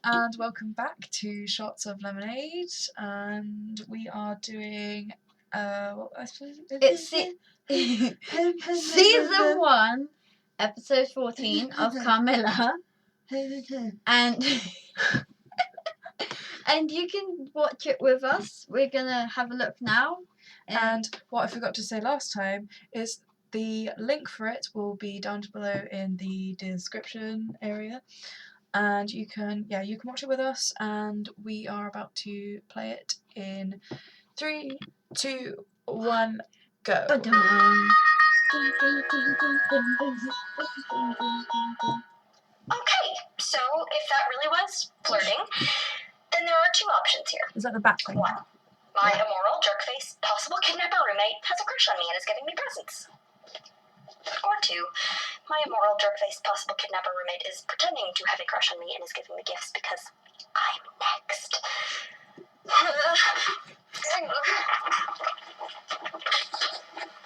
and welcome back to Shots of Lemonade, and we are doing It's season 1, episode 14 of Carmilla, and and you can watch it with us. We're gonna have a look now. And what I forgot to say last time is the link for it will be down below in the description area, and you can watch it with us, and we are about to play it in 3, 2, 1, go. Okay, so if that really was flirting, then there are two options here. Is that the back thing? 1, my immoral, jerk-face, possible kidnapper roommate has a crush on me and is giving me presents. Or 2, my immoral, jerk-face, possible kidnapper roommate is pretending to have a crush on me and is giving me gifts because I'm next.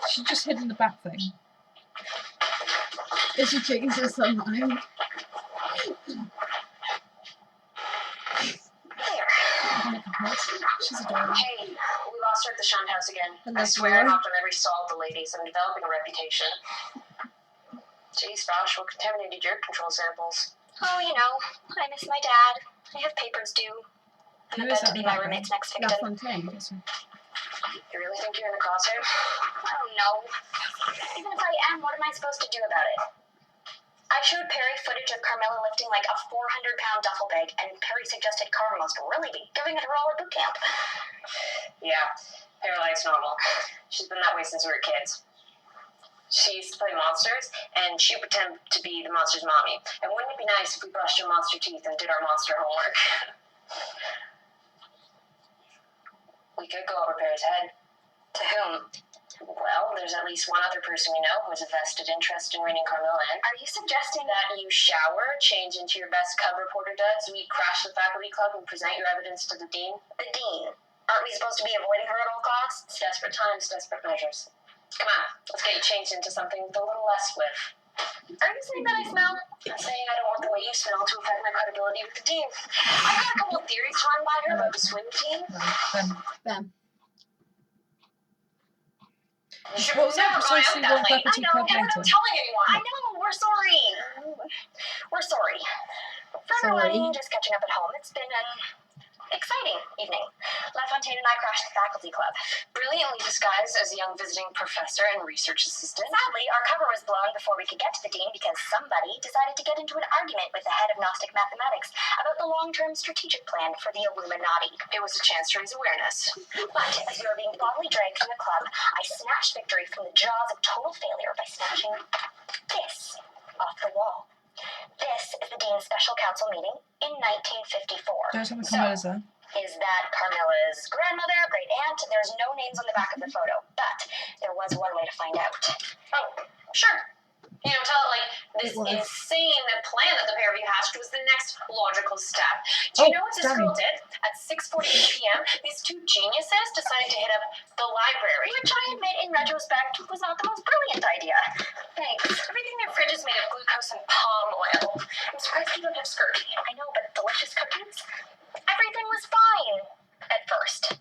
She just hid in the back thing. If she changes her mind. She's adorable. Hey, we lost her at the shunt house again. Hello, I swear I Flora. knocked on every stall of the ladies. I'm developing a reputation. Geez, Bosh, what contaminated your control samples? Oh, you know, I miss my dad. I have papers due. I'm Who is about that to be in my the roommate's next La victim. Fontaine. You really think you're in the crosshair? I don't know. Even if I am, what am I supposed to do about it? I showed Perry footage of Carmilla lifting like a 400-pound duffel bag, and Perry suggested Carmen must really be giving it her all at boot camp. Yeah, Perry likes normal. She's been that way since we were kids. She used to play monsters, and she would pretend to be the monster's mommy. And wouldn't it be nice if we brushed our monster teeth and did our monster homework? We could go over Perry's head. To whom? Well, there's at least one other person we know who has a vested interest in reining Carmilla in. Are you suggesting that you shower, change into your best cub reporter duds, we crash the faculty club, and present your evidence to the dean? The dean? Aren't we supposed to be avoiding her at all costs? Desperate times, desperate measures. Come on, let's get you changed into something with a little less whiff. Are you saying that I smell? I'm saying I don't want the way you smell to affect my credibility with the dean. I've got a couple of theories to run by her about the swim team. Bam. What was that? Precisely one faculty I know, club and we're later. not telling anyone. I know, we're sorry. We're sorry. For Sorry. everyone just catching up at home, it's been an exciting evening. La Fontaine and I crashed the faculty club. Brilliantly disguised as a young visiting professor and research assistant. Sadly, our cover was blown before we could get to the dean because somebody decided to get into an argument with the head of Gnostic mathematics about the long-term strategic plan for the Illuminati. It was a chance to raise awareness. But as we were being bodily dragged from the club, I snatched victory from the jaws of total failure by snatching this off the wall. This is the Dean's Special Council meeting in 1954. Don't tell me Carmilla's there. Is that Carmilla's grandmother, great aunt? There's no names on the back of the photo, but there was one way to find out. Oh, sure. You know, tell it like this insane plan that the pair of you hatched was the next logical step. Do you know what this girl did? At 6:48 p.m., these two geniuses decided to hit up the library, which I admit in retrospect was not the most brilliant idea. Thanks. Everything in their fridge is made of glucose and palm oil. I'm surprised you don't have scurvy. I know, but delicious cookies? Everything was fine at first.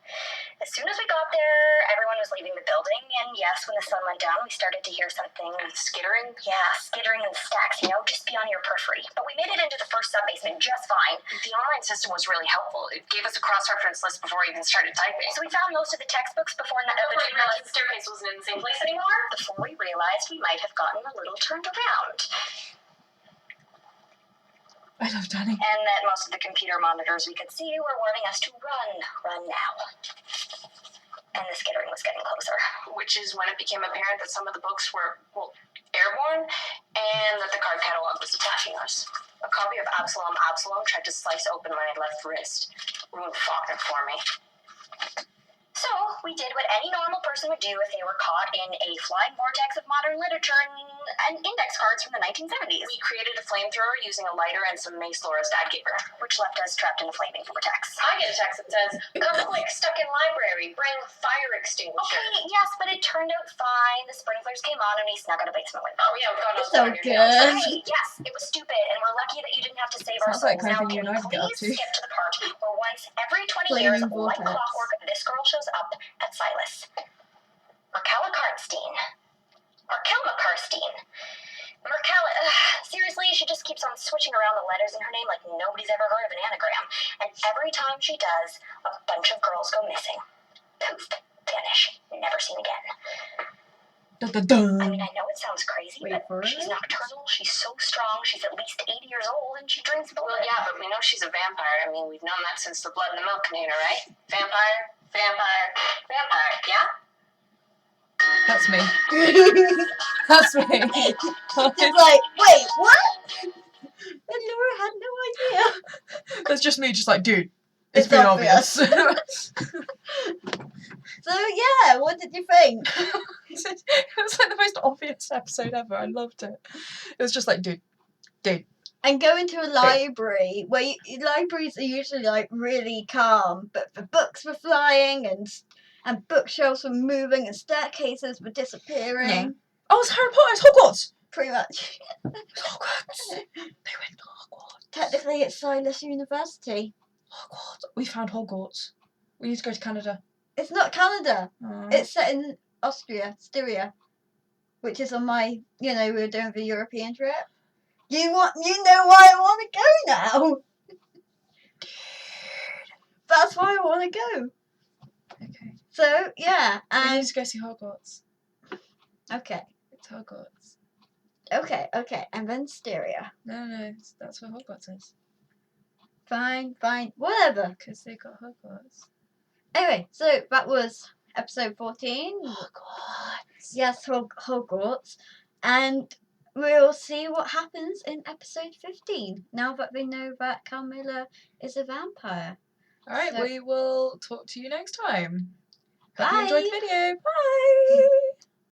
As soon as we got there, everyone was leaving the building, and yes, when the sun went down, we started to hear something skittering. Yeah, skittering in the stacks, you know, just beyond your periphery. But we made it into the first sub-basement just fine. The online system was really helpful. It gave us a cross-reference list before we even started typing. So we found most of the textbooks before we realized the staircase wasn't in the same place anymore. Before we realized we might have gotten a little turned around. I love Danny. And that most of the computer monitors we could see were warning us to run now. And the skittering was getting closer. Which is when it became apparent that some of the books were, airborne, and that the card catalog was attacking us. A copy of Absalom tried to slice open my left wrist. Ruined Faulkner for me. So, we did what any normal person would do if they were caught in a flying vortex of modern literature and index cards from the 1970s. We created a flamethrower using a lighter and some mace Laura's dad gave her, which left us trapped in the flaming vortex. I get a text that says, "Come quick, stuck in library, bring fire extinguisher." Okay, yes, but it turned out fine. The sprinklers came on and we snuck out a basement window. Oh yeah, we've got It's so good. Okay, yes, it was stupid, and we're lucky that you didn't have to save our Sounds like souls. kind of Now, thing you can and you I'd get up please to. skip to the part where once every 20 years, Flaming like vortex. clockwork, this girl shows up at Silas. Markella Karnstein. Markella Karnstein. Markella, seriously, she just keeps on switching around the letters in her name like nobody's ever heard of an anagram. And every time she does, a bunch of girls go missing. Poof, vanish, never seen again. Dun, dun, dun. I mean, I know it sounds crazy, Wait for but she's it. nocturnal, she's so strong, she's at least 80 years old, and she drinks blood. Well, yeah, but we know she's a vampire. I mean, we've known that since the blood in the milk container, right? Vampire, vampire, vampire, yeah? That's me. That's me. Just like, wait, what? And Laura had no idea. That's just me, just like, dude, it's It's been obvious. obvious. So yeah, what did you think? It was like the most obvious episode ever. I loved it. It was just like, dude. And going to a library where libraries are usually like really calm, but the books were flying and bookshelves were moving and staircases were disappearing. Yeah. Oh, it's Harry Potter. It's Hogwarts. Pretty much. It's Hogwarts. They went to Hogwarts. Technically, it's Silas University. Hogwarts. We found Hogwarts. We need to go to Canada. It's not Canada. Oh. It's set in Austria, Styria, which is on my, we were doing the European trip. You know why I want to go now. That's why I want to go. Okay. So yeah, We need and to go see Hogwarts. okay, It's Hogwarts. okay, and then Styria. No, that's where Hogwarts is. Fine, whatever. Because they got Hogwarts. Anyway, so that was episode 14. Hogwarts. Yes, Hogwarts, and we'll see what happens in episode 15. Now that we know that Carmilla is a vampire. Alright, So- we will talk to you next time. Hope Bye. you enjoyed the video. Bye.